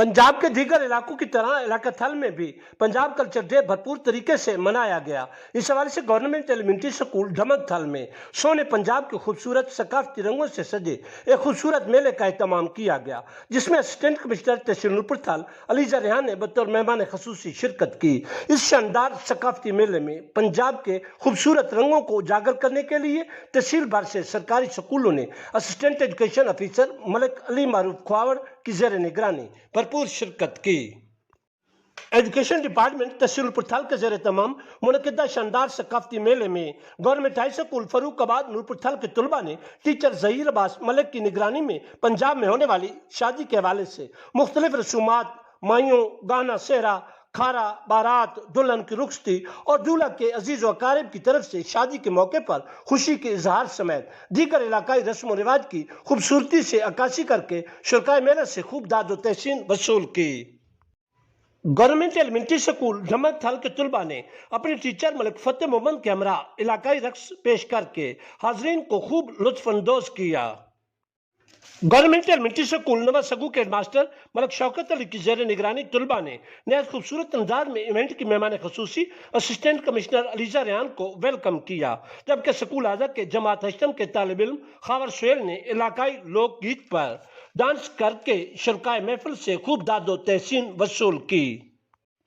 पंजाब के दीगर इलाकों की तरह इलाका थल में भी पंजाब कल्चर डे भरपूर तरीके से मनाया गया। इस हवाले से गवर्नमेंट एलिमेंट्री स्कूल ढमक थल में सोने पंजाब के खूबसूरत सकाफती रंगों से सजे एक खूबसूरत मेले का एहतमाम किया गया, जिसमें असिस्टेंट कमिश्नर तहसील नूरपुर थल अलीजा रेहान ने बतौर मेहमान खसूसी शिरकत की। इस शानदार सकाफती मेले में पंजाब के खूबसूरत रंगों को उजागर करने के लिए तहसील भर से सरकारी स्कूलों ने assistant education officer Malik Ali Maroof ख्वावड़ की जेर निगरानी भरपूर शिरकत की। एजुकेशन डिपार्टमेंट तहसील नूरपुर थल के जेर तमाम मुनक़िदा शानदार सकाफती मेले में government high school Farrukhabad Noorpur Thal के तलबा ने टीचर ज़हीर अब्बास मलिक की निगरानी में पंजाब में होने वाली शादी के हवाले से मुख्तलिफ रसूमात, माइयों, गाना सेहरा, खारा, बारात, दुल्हन की रुखसती और दूल्हा के अजीज व अकारिब की तरफ से शादी के मौके पर खुशी के इजहार समेत दीगर इलाकाई रस्म व रिवाज की खूबसूरती से अक्कासी करके शुरकाए मेले से खूब दाद व तहसीन वसूल की। गवर्नमेंट एलिमेंट्री स्कूल ढमक थल के तलबा ने अपने टीचर मलिक फतेह मोहम्मद के हमरा इलाकाई रक्स पेश करके हाजरीन को खूब लुत्फानंदोज किया। गवर्नमेंट एलिमेंट्री स्कूल नवा सगू के हेडमास्टर मलिक शौकत अली की जेर निगरानी तलबा ने नहायत खूबसूरत अंदाज में इवेंट की मेहमान खसूसी असिस्टेंट कमिश्नर अलीजा रेहान को वेलकम किया, जबकि स्कूल आजा के जमात हश्तम के तालिब इल्म खावर सुहेल ने इलाकाई लोकगीत पर डांस करके शुरकाए महफिल से खूब दादो तहसीन वसूल की।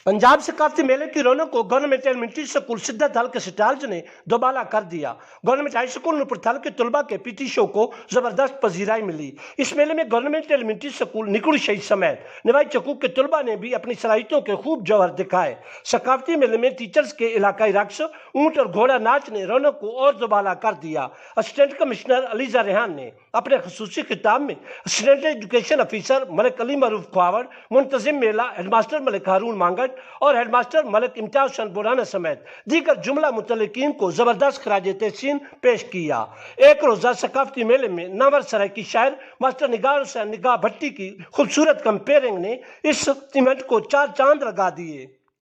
पंजाब सकाफती मेले की रौनक को गवर्नमेंट एलिमेंट्री स्कूल सिद्दत हल के स्टाल्स ने दोबाला कर दिया। Government high school Nurpur Thal के तलबा के पीटी शो को जबरदस्त पजीराई मिली। इस मेले में गवर्नमेंट एलिमेंट्री स्कूल निकुड़ शहीद समेत नवाई चकूक के तलबा ने भी अपनी सलाहियतों के खूब जौहर दिखाए। सकाफती मेले में टीचर्स के इलाकाई रक्स, ऊंट और घोड़ा नाच ने रौनक को और दोबाला कर दिया। असिस्टेंट कमिश्नर अलीजा रेहान ने अपने खसूसी खिताब में assistant education officer Malik Ali Maroof ख्वावड़, मुंतजिम मेला हेडमास्टर मलिक हारून मांगट और हेडमास्टर मलिक इम्तियाज हुसैन बुराना समेत दीगर जुमला मुतल्लिकीन को जबरदस्त खराज तहसीन पेश किया। एक रोजा सकाफती मेले में नावर सराय की शायर मास्टर निगार हुसैन निगाह भट्टी की खूबसूरत कंपेयरिंग ने इस इवेंट को चार चांद लगा दिए।